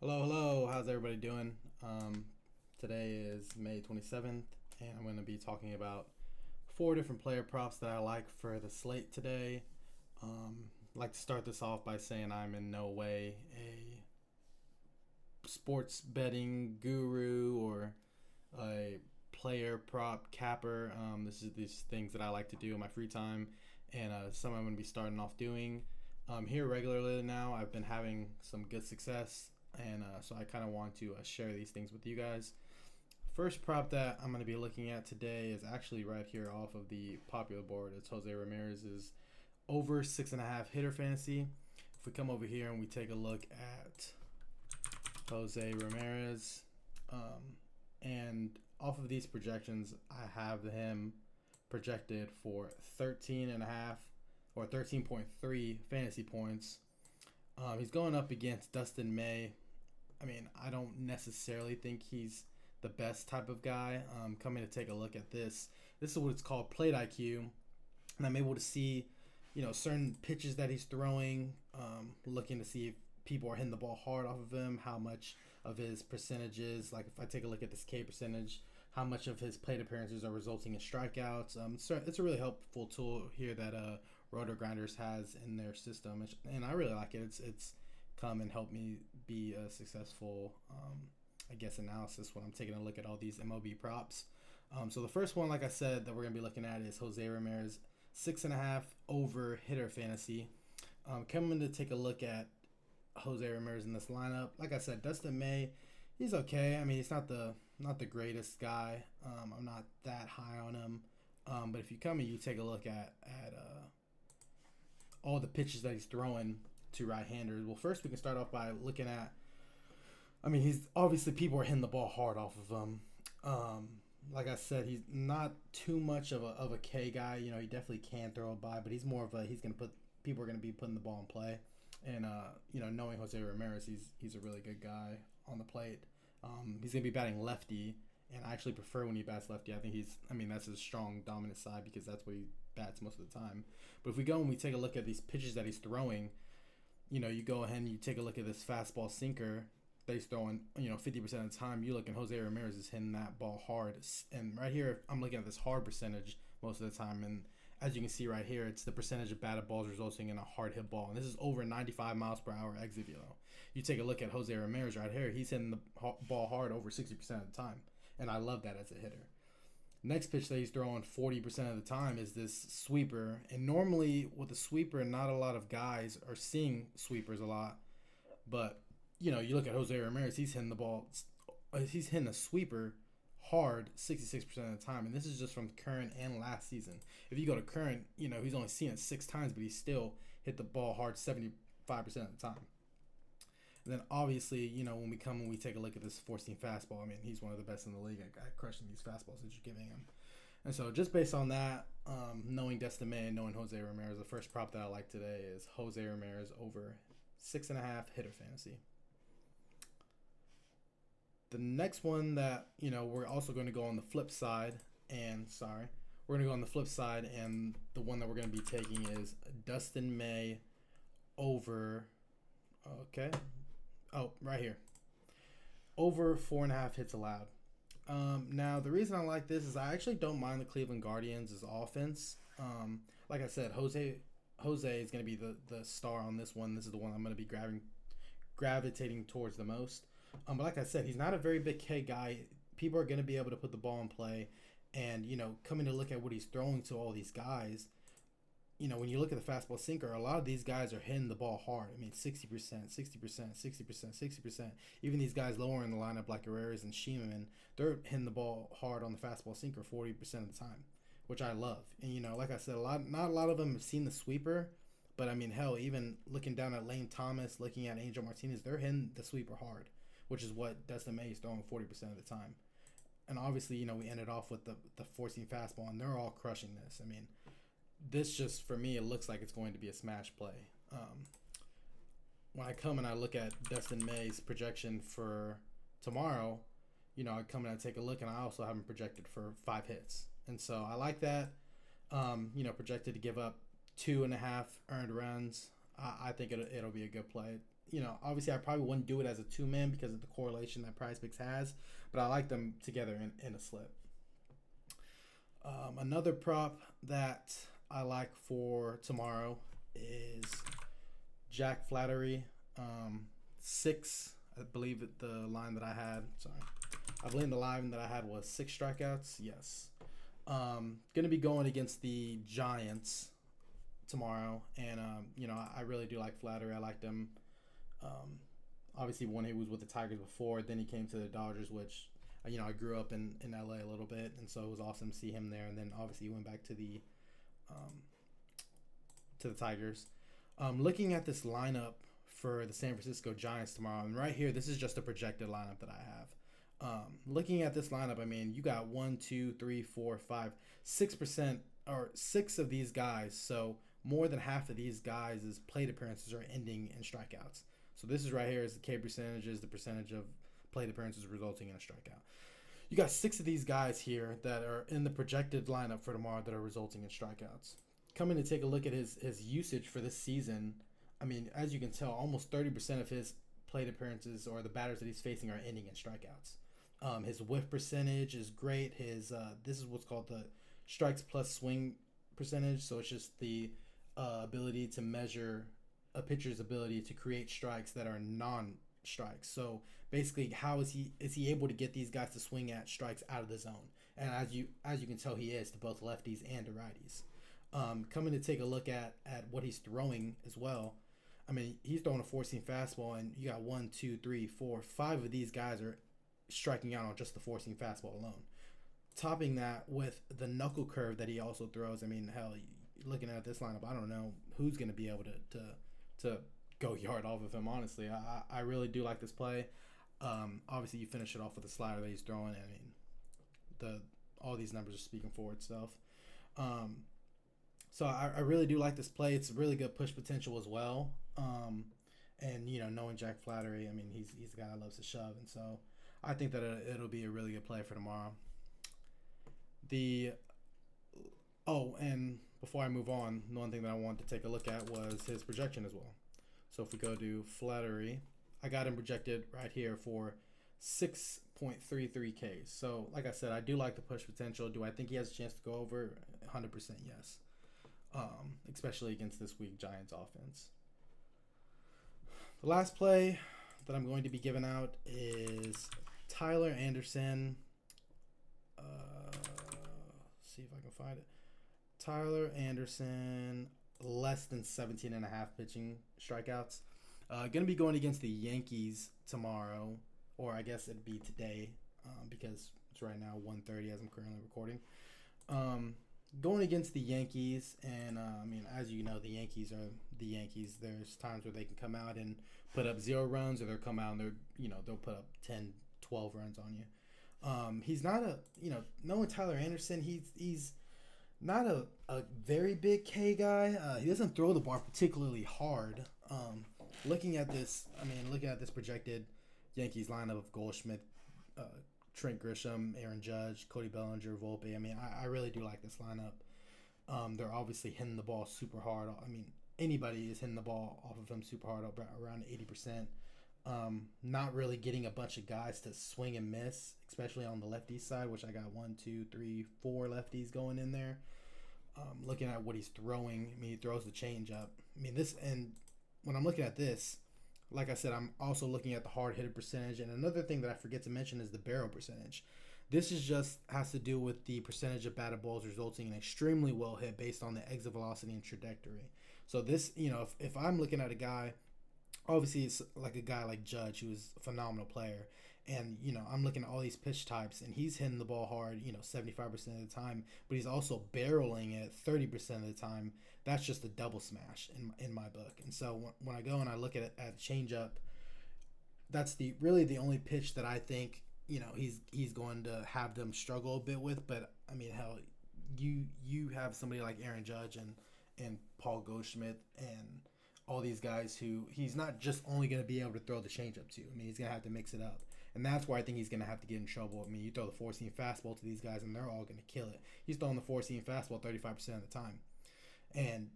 Hello, hello. How's everybody doing? Today is May 27th, and I'm going to be talking about four different player props that I like for the slate today. I'd like to start this off by saying I'm in no way a sports betting guru or a player prop capper. This is these things that I like to do in my free time, and some I'm going to be starting off doing here regularly now. I've been having some good success, and so I kind of want to share these things with you guys. First prop that I'm going to be looking at today is actually right here off of the popular board. It's Jose Ramirez's over 6.5 hitter fantasy. If we come over here and we take a look at Jose Ramirez, and off of these projections, I have him projected for 13.5 or 13.3 fantasy points. He's going up against Dustin May. I mean, I don't necessarily think he's the best type of guy. Coming to take a look at this. This is what it's called plate IQ, and I'm able to see, certain pitches that he's throwing. Looking to see if people are hitting the ball hard off of him, how much of his percentages. Like if I take a look at this K percentage, how much of his plate appearances are resulting in strikeouts. It's a really helpful tool here that Roto Grinders has in their system, and I really like it. It's come and helped me be a successful, analysis when I'm taking a look at all these MLB props. So the first one, like I said, that we're gonna be looking at is Jose Ramirez 6.5 over hitter fantasy. Coming to take a look at Jose Ramirez in this lineup. Like I said, Dustin May, he's okay. I mean, he's not the greatest guy. I'm not that high on him. But if you come and you take a look at all the pitches that he's throwing to right-handers. Well, first we can start off by looking at. I mean, he's obviously people are hitting the ball hard off of him. Like I said, he's not too much of a K guy. You know, he definitely can throw it by, but he's more of a people are gonna be putting the ball in play. And knowing Jose Ramirez, he's a really good guy on the plate. He's gonna be batting lefty, and I actually prefer when he bats lefty. I mean that's his strong dominant side because that's what he bats most of the time. But if we go and we take a look at these pitches that he's throwing, you go ahead and you take a look at this fastball sinker that he's throwing, 50% of the time. You look and Jose Ramirez is hitting that ball hard. And right here, I'm looking at this hard percentage most of the time. And as you can see right here, it's the percentage of batted balls resulting in a hard hit ball. And this is over 95 miles per hour exit velo. You take a look at Jose Ramirez right here. He's hitting the ball hard over 60% of the time. And I love that as a hitter. Next pitch that he's throwing 40% of the time is this sweeper. And normally with a sweeper, not a lot of guys are seeing sweepers a lot. But, you look at Jose Ramirez, he's hitting a sweeper hard 66% of the time. And this is just from current and last season. If you go to current, he's only seen it 6 times, but he still hit the ball hard 75% of the time. And then obviously, when we take a look at this 14 fastball, I mean, he's one of the best in the league at crushing these fastballs that you're giving him. And so just based on that, knowing Dustin May and knowing Jose Ramirez, the first prop that I like today is Jose Ramirez over 6.5 hitter fantasy. The next one that, we're also going to go on the flip side, and the one that we're going to be taking is Dustin May over, right here, over 4.5 hits allowed. Now, the reason I like this is I actually don't mind the Cleveland Guardians' offense. Like I said, Jose is going to be the star on this one. This is the one I'm going to be gravitating towards the most. But like I said, he's not a very big K guy. People are going to be able to put the ball in play. And, coming to look at what he's throwing to all these guys, when you look at the fastball sinker, a lot of these guys are hitting the ball hard. I mean, 60%, 60%, 60%, 60%. Even these guys lower in the lineup like Herrera's and Sheeman, they're hitting the ball hard on the fastball sinker 40% of the time, which I love. And, like I said, not a lot of them have seen the sweeper. But, I mean, hell, even looking down at Lane Thomas, looking at Angel Martinez, they're hitting the sweeper hard, which is what Dustin May is throwing 40% of the time. And obviously, we ended off with the 14 fastball, and they're all crushing this. I mean, this just, for me, it looks like it's going to be a smash play. When I come and I look at Dustin May's projection for tomorrow, I come and I take a look, and I also have him projected for 5 hits. And so I like that. Projected to give up 2.5 earned runs. I think it'll be a good play. obviously I probably wouldn't do it as a two-man because of the correlation that PrizePicks has, but I like them together in a slip. Another prop that I like for tomorrow is Jack Flattery. 6, I believe the line that I had. Sorry. I believe the line that I had was 6 strikeouts. Yes. Going to be going against the Giants tomorrow. And, I really do like Flattery. I liked him. Obviously, when he was with the Tigers before, then he came to the Dodgers, which, I grew up in LA a little bit. And so it was awesome to see him there. And then, obviously, he went back to the Tigers. Looking at this lineup for the San Francisco Giants tomorrow, and right here, this is just a projected lineup that I have. Looking at this lineup, you got 1, 2, 3, 4, 5, 6%, or 6 of these guys. So more than half of these guys' plate appearances are ending in strikeouts. So this is right here is the K percentages, the percentage of plate appearances resulting in a strikeout. You got 6 of these guys here that are in the projected lineup for tomorrow that are resulting in strikeouts. Coming to take a look at his usage for this season, as you can tell, almost 30% of his plate appearances or the batters that he's facing are ending in strikeouts. His whiff percentage is great. His this is what's called the strikes plus swing percentage. So it's just the ability to measure a pitcher's ability to create strikes that are non-strikes. So basically, how is he able to get these guys to swing at strikes out of the zone? And as you can tell, he is to both lefties and to righties. Coming to take a look at what he's throwing as well. He's throwing a 4-seam fastball, and you got 1, 2, 3, 4, 5 of these guys are striking out on just the 4-seam fastball alone. Topping that with the knuckle curve that he also throws. Hell, looking at this lineup, I don't know who's going to be able to go yard off of him, honestly. I really do like this play. Obviously, you finish it off with the slider that he's throwing. All these numbers are speaking for itself. So I really do like this play. It's a really good push potential as well. And knowing Jack Flattery, he's the guy that loves to shove, and so I think that it'll be a really good play for tomorrow. And before I move on, the one thing that I wanted to take a look at was his projection as well. So if we go to Flattery, I got him projected right here for 6.33 Ks. So like I said, I do like the push potential. Do I think he has a chance to go over? 100% yes. Especially against this weak Giants offense. The last play that I'm going to be giving out is Tyler Anderson. See if I can find it. Tyler Anderson, less than 17.5 pitching strikeouts. Going to be going against the Yankees tomorrow, or I guess it'd be today, because it's right now 1:30 as I'm currently recording. Going against the Yankees, and as you know, the Yankees are the Yankees. There's times where they can come out and put up 0 runs, or they'll come out and they'll put up 10, 12 runs on you. He's not knowing Tyler Anderson, he's not a very big K guy. He doesn't throw the bar particularly hard. Looking at this projected Yankees lineup of Goldschmidt, Trent Grisham, Aaron Judge, Cody Bellinger, Volpe. I really do like this lineup. They're obviously hitting the ball super hard. Anybody is hitting the ball off of him super hard, around 80%. Not really getting a bunch of guys to swing and miss, especially on the lefty side, which I got 1, 2, 3, 4 lefties going in there. Looking at what he's throwing, he throws the changeup. And when I'm looking at this, like I said, I'm also looking at the hard hitter percentage. And another thing that I forget to mention is the barrel percentage. This is just has to do with the percentage of batted balls resulting in extremely well hit based on the exit velocity and trajectory. So this, if I'm looking at a guy, obviously it's like a guy like Judge, who is a phenomenal player. And, I'm looking at all these pitch types, and he's hitting the ball hard, 75% of the time, but he's also barreling it 30% of the time. That's just a double smash in my book. And so when I go and I look at changeup, that's really the only pitch that I think, he's going to have them struggle a bit with. But, hell, you have somebody like Aaron Judge and Paul Goldschmidt and all these guys who he's not just only going to be able to throw the changeup to. He's going to have to mix it up. And that's where I think he's going to have to get in trouble. You throw the 4-seam fastball to these guys, and they're all going to kill it. He's throwing the 4-seam fastball 35% of the time. And,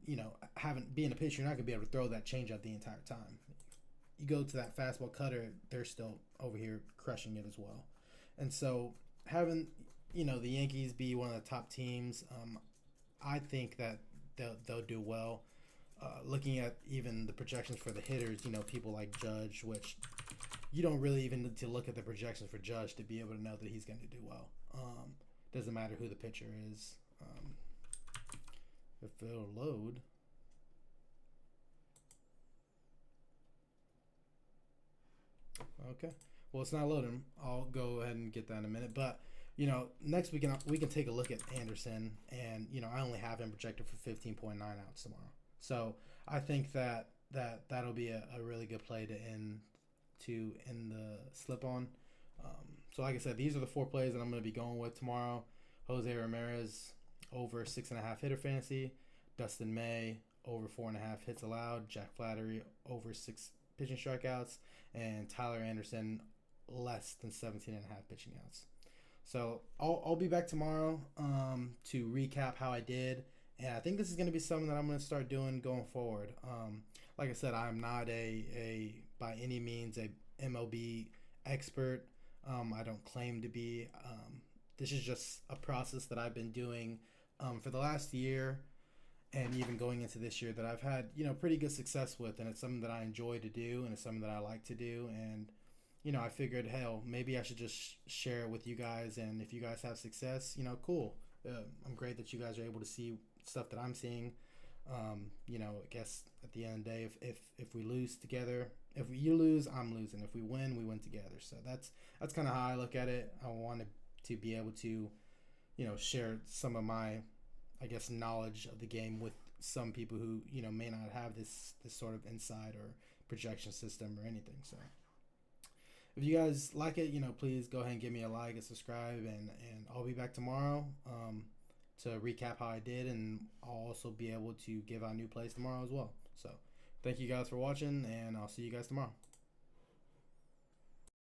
being a pitcher, you're not going to be able to throw that changeup the entire time. you go to that fastball cutter, they're still over here crushing it as well. And so having the Yankees be one of the top teams, I think that they'll do well. Looking at even the projections for the hitters, people like Judge, which you don't really even need to look at the projections for Judge to be able to know that he's going to do well. Doesn't matter who the pitcher is. If it'll load. Okay. Well, it's not loading. I'll go ahead and get that in a minute. But next we can take a look at Anderson, and I only have him projected for 15.9 outs tomorrow. So I think that'll be a really good play to end the slip on. So like I said, these are the 4 plays that I'm going to be going with tomorrow. Jose Ramirez over 6.5 hitter fantasy. Dustin May over 4.5 hits allowed. Jack Flaherty over 6 pitching strikeouts, and Tyler Anderson less than 17.5 pitching outs. So I'll be back tomorrow to recap how I did, and I think this is going to be something that I'm going to start doing going forward. Like I said, I'm not a by any means a MLB expert. I don't claim to be. This is just a process that I've been doing for the last year, and even going into this year, that I've had pretty good success with, and it's something that I enjoy to do, and it's something that I like to do, and I figured, hell, maybe I should just share it with you guys, and if you guys have success, cool. I'm great that you guys are able to see stuff that I'm seeing. I guess at the end of the day, if we lose together, if you lose, I'm losing. If we win together. So that's kind of how I look at it. I wanted to be able to, share some of my, I guess, knowledge of the game with some people who may not have this sort of insight or projection system or anything. So if you guys like it, please go ahead and give me a like and subscribe, and I'll be back tomorrow to recap how I did, and I'll also be able to give out new plays tomorrow as well. So thank you guys for watching, and I'll see you guys tomorrow.